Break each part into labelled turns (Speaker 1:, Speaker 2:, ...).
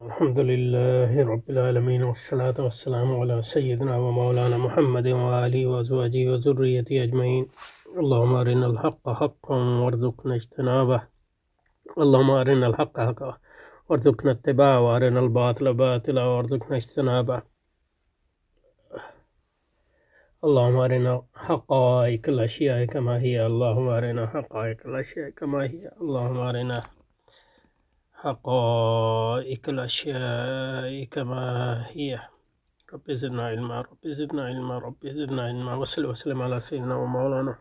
Speaker 1: الحمد لله رب العالمين والصلاة والسلام على سيدنا ومولانا محمد وآله وأزواجه وذريته أجمعين. اللهم أرنا الحق حقا وارزقنا اجتنابه. اللهم أرنا الحق حقا وارزقنا اتباعه، وأرنا الباطل باطلا وارزقنا اجتنابه. اللهم أرنا حقائق الأشياء كما هي. اللهم أرنا حقائق الأشياء كما هي. اللهم أرنا حقائق الأشياء كما هي. رب زدنا علما، رب زدنا علما، رب زدنا علما. وصل وسلم على سيدنا ومولانا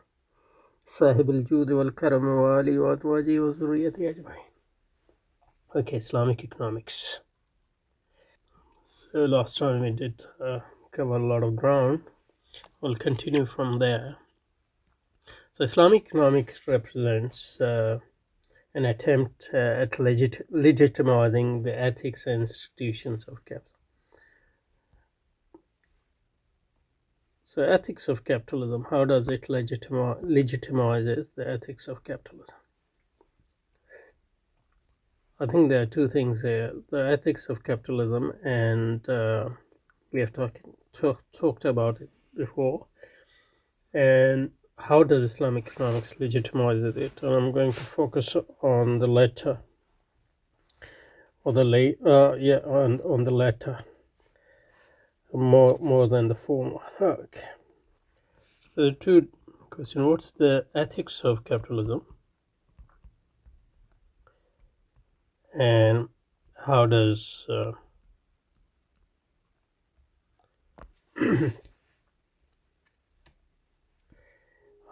Speaker 1: صاحب الجود والكرم وآله وأزواجه وذريته أجمعين. Okay, Islamic economics. So last time we did cover a lot of ground. We'll continue from there. So Islamic economics represents an attempt at legitimizing the ethics and institutions of capital. So ethics of capitalism, how does it legitimizes the ethics of capitalism? I think there are two things here: the ethics of capitalism, and we have talked about it before, and how does Islamic economics legitimize it? And I'm going to focus on the latter, or the on the latter more than the former. Okay. So the two questions: what's the ethics of capitalism, and how does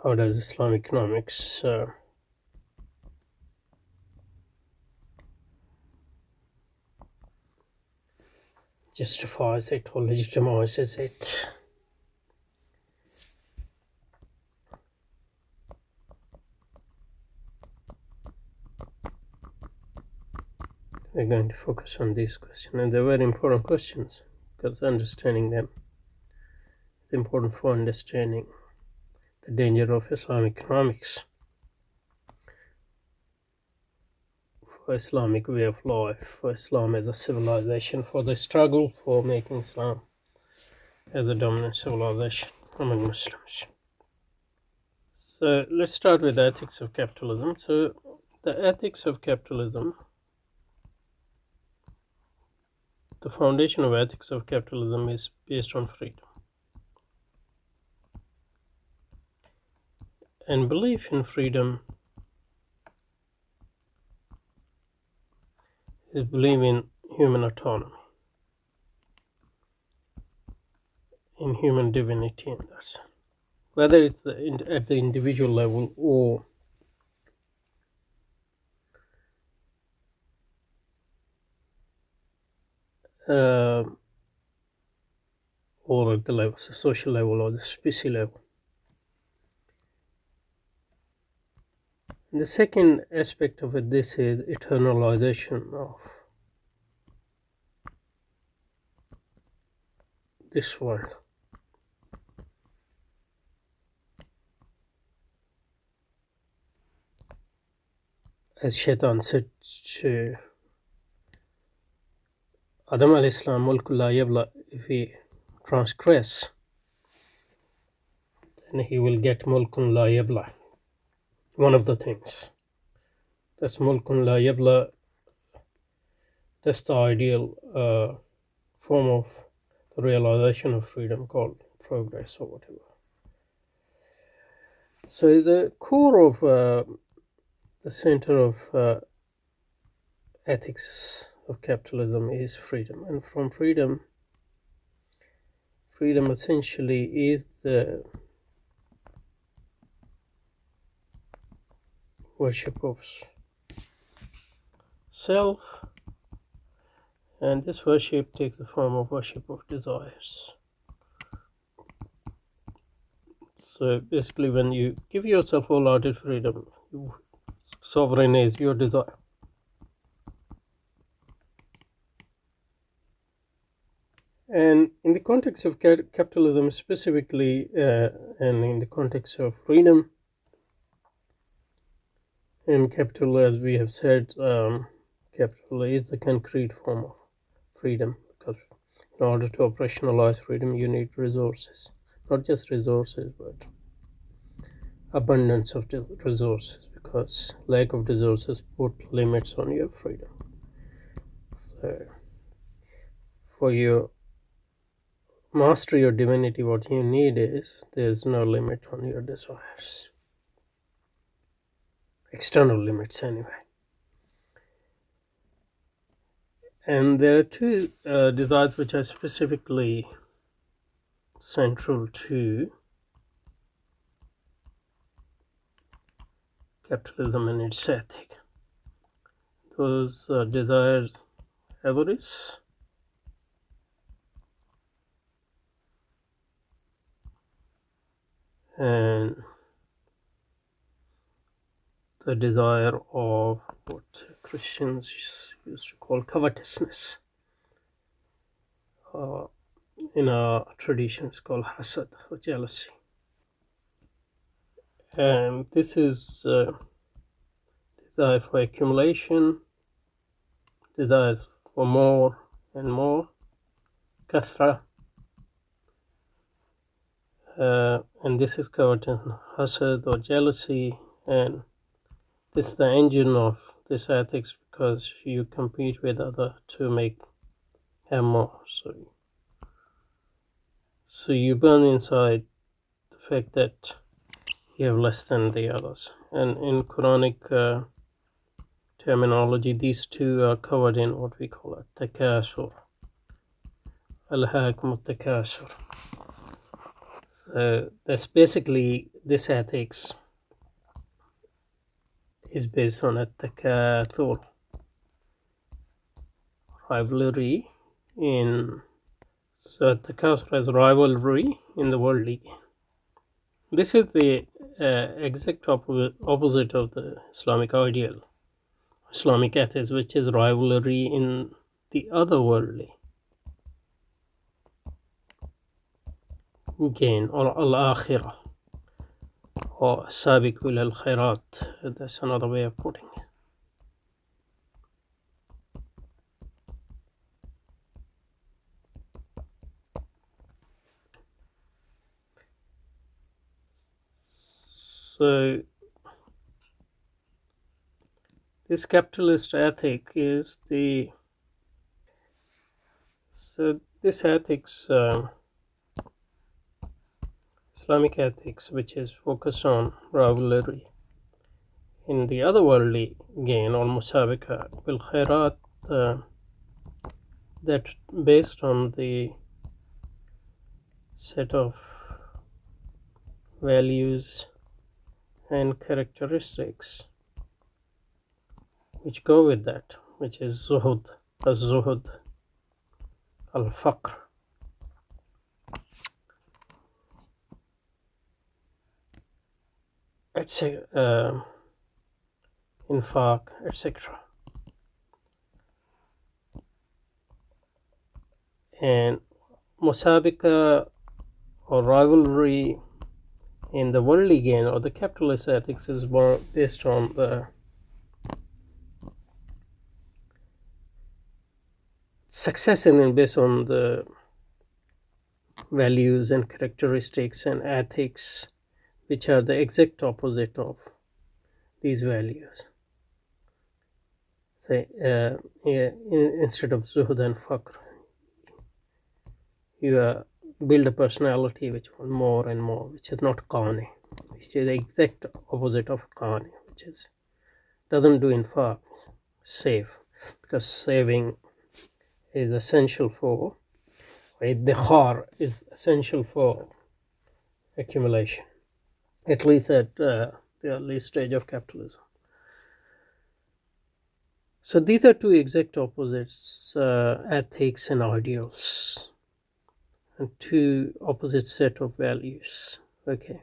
Speaker 1: how does Islamic economics justifies it or legitimizes it? We're going to focus on these questions, and they're very important questions because understanding them is important for understanding the danger of Islamic economics for Islamic way of life, for Islam as a civilization, for the struggle for making Islam as a dominant civilization among Muslims. So let's start with the ethics of capitalism. So the ethics of capitalism, the foundation of ethics of capitalism is based on freedom. And belief in freedom is belief in human autonomy, in human divinity, and that's whether it's at the individual level or at the level, the social level or the species level. And the second aspect of it, this is eternalization of this world. As Shaitan said to Adam al-Islam, mulku la yabla, if he transgress, then he will get mulkun la yabla. One of the things. That's mulkun la yabla. That's the ideal form of the realization of freedom called progress or whatever. So the core of the center of ethics of capitalism is freedom, and from freedom essentially is the worship of self, and this worship takes the form of worship of desires. So basically, when you give yourself wholehearted freedom, sovereign is your desire. And in the context of capitalism specifically, and in the context of freedom, and capital, as we have said, capital is the concrete form of freedom, because in order to operationalize freedom, you need resources. Not just resources, but abundance of resources, because lack of resources put limits on your freedom. So for your master your divinity, what you need is there's no limit on your desires, external limits anyway. And there are two desires which are specifically central to capitalism and its ethic. Those desires: avarice and the desire of what Christians used to call covetousness. In our tradition, it's called hasad, or jealousy. And this is desire for accumulation, desire for more and more, kathra. And this is covetousness, hasad, or jealousy. And this is the engine of this ethics, because you compete with other to have more. So you burn inside the fact that you have less than the others. And in Quranic terminology, these two are covered in what we call a takasur. Al-hakum takasur. So that's basically, this ethics is based on a takathur, rivalry in. So takathur is rivalry in the worldly gain. This is the exact opposite of the Islamic ideal, Islamic ethics, which is rivalry in the otherworldly gain, or al-akhirah, or sabiqu al-khairat. That's another way of putting it. So this capitalist ethic is this ethics, Islamic ethics, which is focused on rivalry in the otherworldly gain, or musabika bil khairat, that based on the set of values and characteristics which go with that, which is zuhud, az-zuhud, al-faqr, etc., infaq, etc. And musabika, or rivalry in the worldly gain, or the capitalist ethics, is more based on the success and based on the values and characteristics and ethics which are the exact opposite of these values. Say, instead of zuhud and faqr, you build a personality which wants more and more, which is not qani, which is the exact opposite of qani, which is doesn't do infaq, save, because saving is essential for, iddikhar is essential for accumulation, at least at the early stage of capitalism. So these are two exact opposites, ethics and ideals, and two opposite set of values. Okay.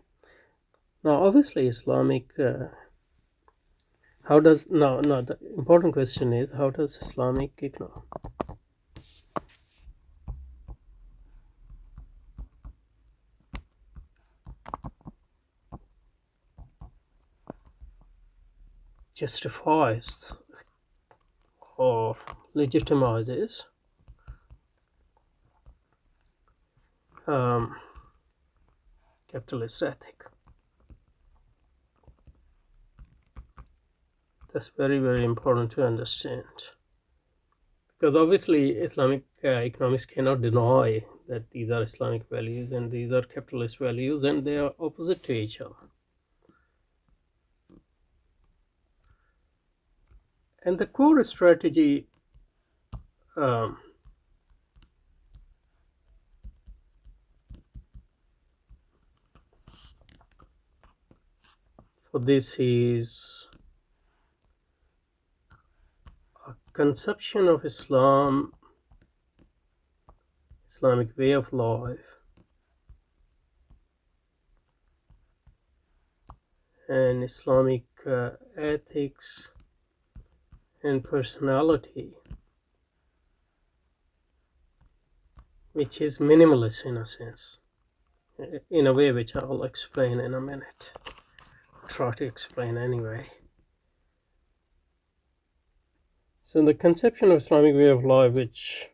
Speaker 1: Now, obviously, Islamic. How does the important question is, how does Islamic justifies or legitimizes capitalist ethic. That's very, very important to understand, because obviously Islamic economics cannot deny that these are Islamic values and these are capitalist values, and they are opposite to each other. And the core strategy um, for this is a conception of Islam, Islamic way of life, and Islamic ethics and personality, which is minimalist in a sense, in a way which I'll explain in a minute. Try to explain anyway. So the conception of Islamic way of life, which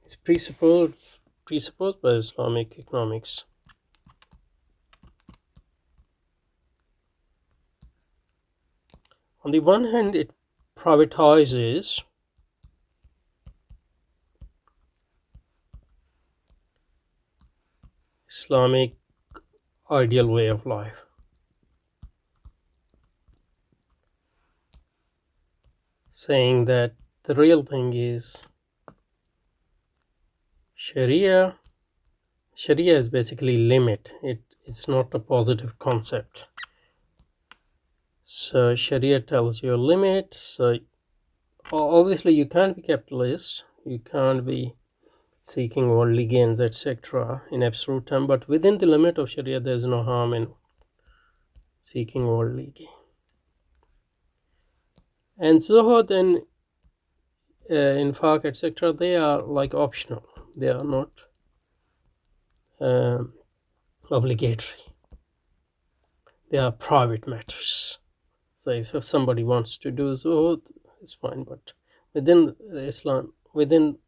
Speaker 1: is presupposed by Islamic economics, on the one hand, it privatizes Islamic ideal way of life, saying that the real thing is Sharia. Sharia is basically limit. It's not a positive concept. So Sharia tells you a limit. So obviously you can't be capitalist, you can't be seeking worldly gains, etc. in absolute term, but within the limit of Sharia there is no harm in seeking worldly gain. And Zuhud and Infaq, etc., they are like optional, they are not obligatory, they are private matters. So if somebody wants to do Zuhud, it's fine, but within Islam, within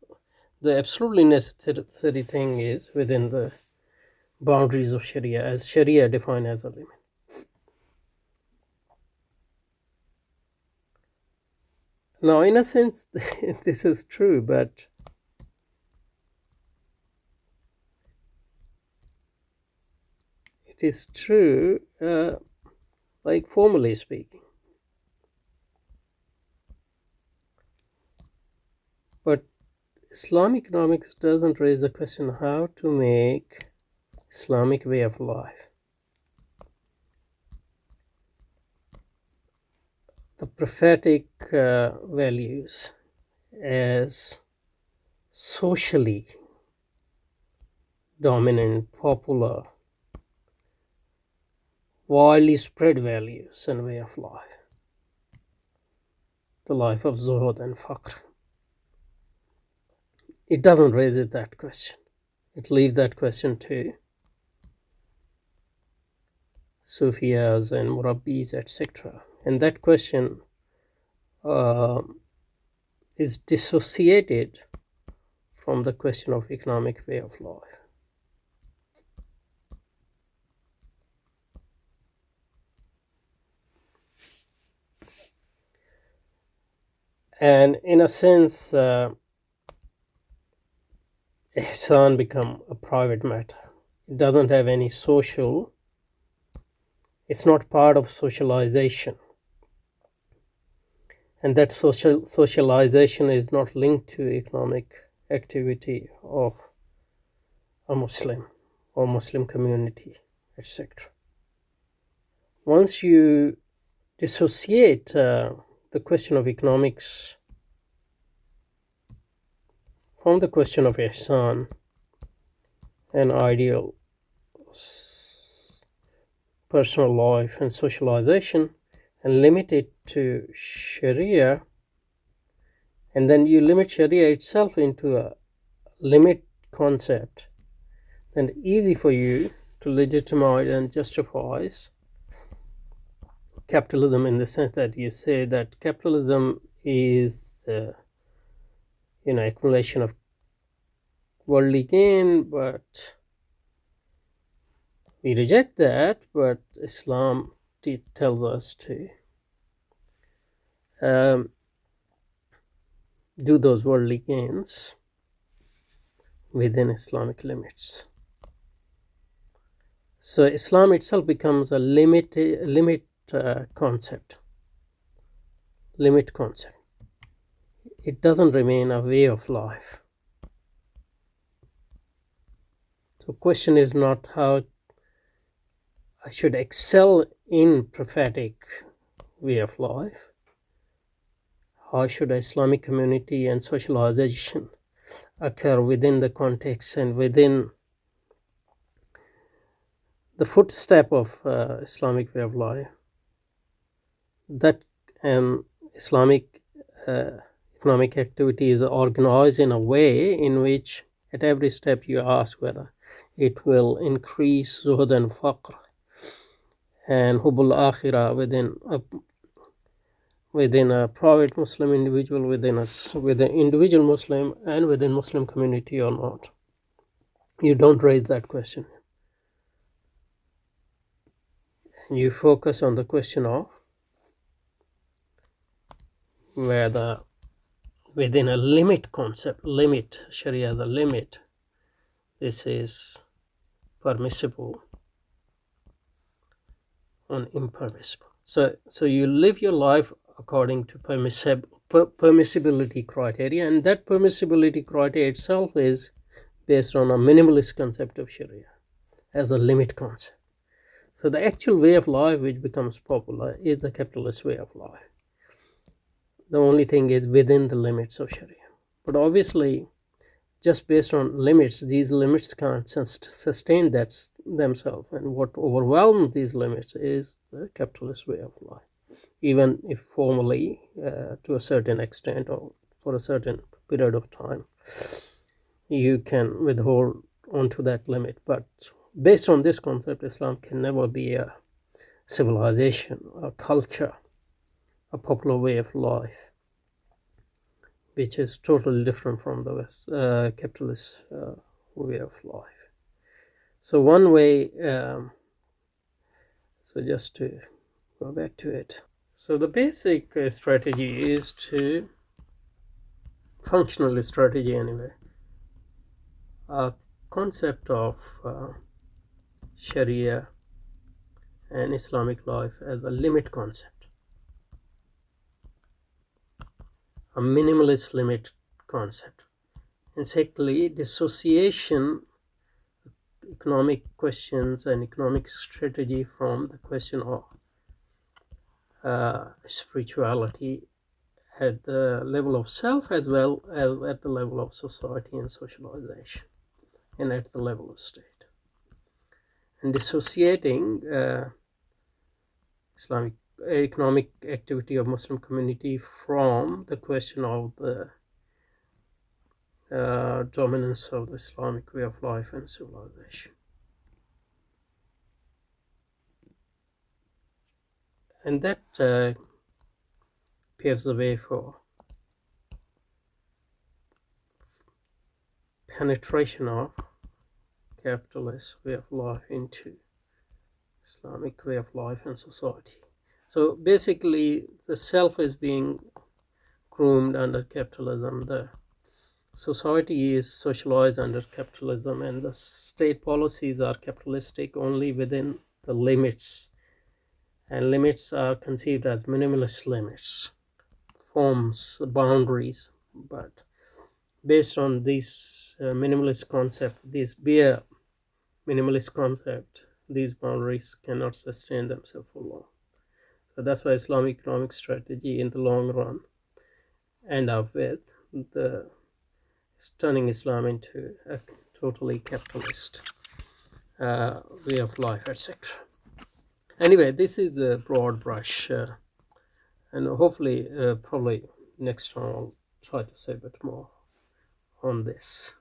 Speaker 1: the absolutely necessary thing is within the boundaries of Sharia, as Sharia defined as a limit. Now, in a sense, this is true, but it is true, like formally speaking. But Islamic economics doesn't raise the question how to make Islamic way of life, the prophetic values, as socially dominant, popular, widely spread values and way of life, the life of Zuhud and Faqr. It doesn't raise that question. It leaves that question to Sufiyas and Murabbis, etc. And that question is dissociated from the question of economic way of life. And in a sense, ihsan become a private matter. It doesn't have any social, it's not part of socialization. And that socialization is not linked to economic activity of a Muslim or Muslim community, etc. Once you dissociate the question of economics from the question of ihsan and ideal personal life and socialization, and limit it to Sharia, and then you limit Sharia itself into a limit concept, then easy for you to legitimize and justifies capitalism, in the sense that you say that capitalism is accumulation of worldly gain, but We reject that, but Islam tells us to do those worldly gains within Islamic limits. So Islam itself becomes a limit concept. Limit concept. It doesn't remain a way of life. So question is not how I should excel in prophetic way of life. How should Islamic community and socialization occur within the context and within the footstep of Islamic way of life? That Islamic economic activity is organized in a way in which at every step you ask whether it will increase zuhd and faqr and hubul akhirah within a private Muslim individual, within individual Muslim and within Muslim community or not. You don't raise that question. You focus on the question of whether within a limit concept, Sharia the limit, this is permissible or impermissible. So you live your life according to permissibility criteria, and that permissibility criteria itself is based on a minimalist concept of Sharia as a limit concept. So the actual way of life which becomes popular is the capitalist way of life. The only thing is within the limits of Sharia. But obviously, just based on limits, these limits can't sustain themselves. And what overwhelms these limits is the capitalist way of life. Even if formally, to a certain extent or for a certain period of time, you can withhold onto that limit. But based on this concept, Islam can never be a civilization, a culture, a popular way of life, which is totally different from the capitalist way of life. So one way, so just to go back to it. So the basic strategy is to, functional strategy anyway, a concept of Sharia and Islamic life as a limit concept, a minimalist limit concept. And secondly, dissociation economic questions and economic strategy from the question of spirituality at the level of self as well as at the level of society and socialization and at the level of state. And dissociating Islamic economic activity of Muslim community from the question of the dominance of the Islamic way of life and civilization. And that paves the way for penetration of capitalist way of life into Islamic way of life and society. So basically, the self is being groomed under capitalism, the society is socialized under capitalism, and the state policies are capitalistic only within the limits. And limits are conceived as minimalist limits, forms, boundaries, but based on these minimalist concept, these bare minimalist concept, these boundaries cannot sustain themselves for long. So that's why Islamic economic strategy in the long run end up with the turning Islam into a totally capitalist way of life, etc. Anyway, this is the broad brush, and hopefully, probably next time I'll try to say a bit more on this.